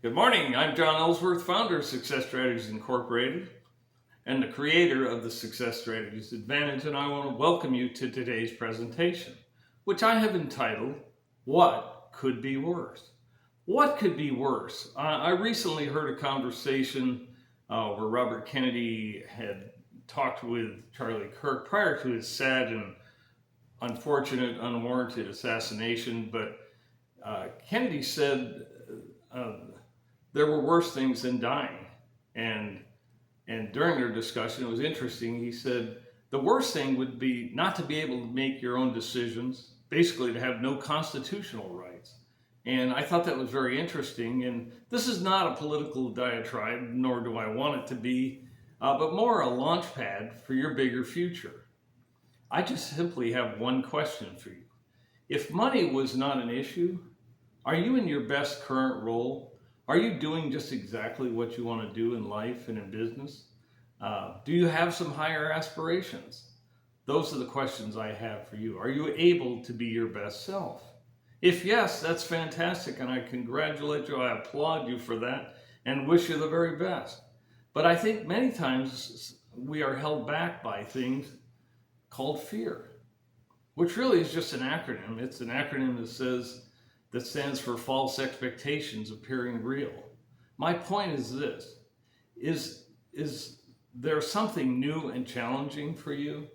Good morning. I'm John Ellsworth, founder of Success Strategies Incorporated and the creator of the Success Strategies Advantage, and I want to welcome you to today's presentation, which I have entitled, What Could Be Worse? What could be worse? I recently heard a conversation where Robert Kennedy had talked with Charlie Kirk prior to his sad and unfortunate, unwarranted assassination, but Kennedy said there were worse things than dying. And during their discussion, it was interesting. He said the worst thing would be not to be able to make your own decisions, basically to have no constitutional rights. And I thought that was very interesting. And this is not a political diatribe, nor do I want it to be, but more a launch pad for your bigger future. I just simply have one question for you. If money was not an issue, are you in your best current role? Are you doing just exactly what you want to do in life and in business? Do you have some higher aspirations? Those are the questions I have for you. Are you able to be your best self? If yes, that's fantastic, and I congratulate you, I applaud you for that, and wish you the very best. But I think many times we are held back by things called fear, which really is just an acronym. It's an acronym that stands for false expectations appearing real. My point is this: is there something new and challenging for you?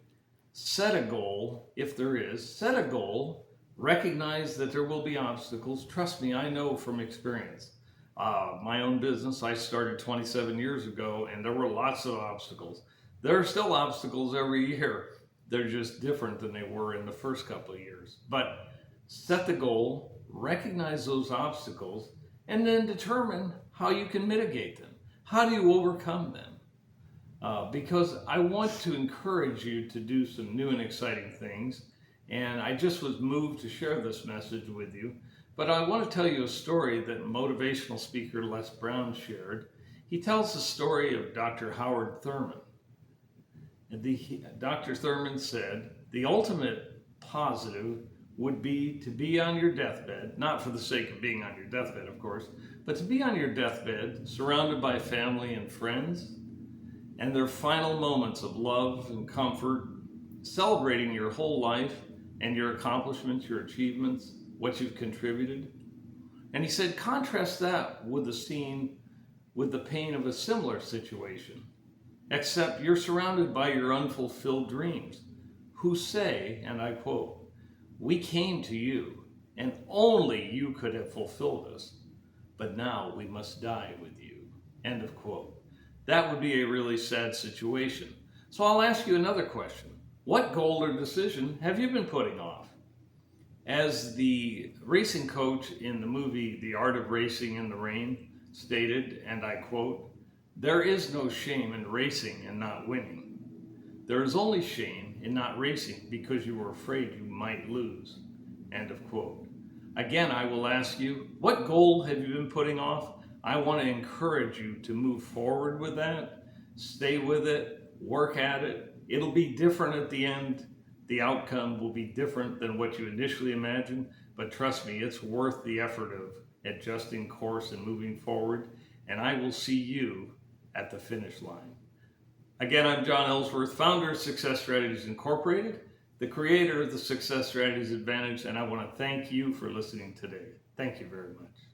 Set a goal, if there is. Set a goal. Recognize that there will be obstacles. Trust me, I know from experience. My own business, I started 27 years ago, and there were lots of obstacles. There are still obstacles every year. They're just different than they were in the first couple of years. But set the goal, recognize those obstacles, and then determine how you can mitigate them. How do you overcome them? Because I want to encourage you to do some new and exciting things. And I just was moved to share this message with you. But I want to tell you a story that motivational speaker Les Brown shared. He tells the story of Dr. Howard Thurman. Dr. Thurman said, the ultimate positive would be to be on your deathbed, not for the sake of being on your deathbed, of course, but to be on your deathbed, surrounded by family and friends, and their final moments of love and comfort, celebrating your whole life and your accomplishments, your achievements, what you've contributed. And he said, contrast that with the scene with the pain of a similar situation, except you're surrounded by your unfulfilled dreams, who say, and I quote, "We came to you, and only you could have fulfilled us, but now we must die with you." End of quote. That would be a really sad situation. So I'll ask you another question. What goal or decision have you been putting off? As the racing coach in the movie The Art of Racing in the Rain stated, and I quote, "There is no shame in racing and not winning. There is only shame in not racing because you were afraid you might lose." End of quote. Again, I will ask you, what goal have you been putting off? I want to encourage you to move forward with that, stay with it, work at it. It'll be different at the end. The outcome will be different than what you initially imagined, but trust me, it's worth the effort of adjusting course and moving forward, and I will see you at the finish line. Again, I'm John Ellsworth, founder of Success Strategies Incorporated, the creator of the Success Strategies Advantage, and I want to thank you for listening today. Thank you very much.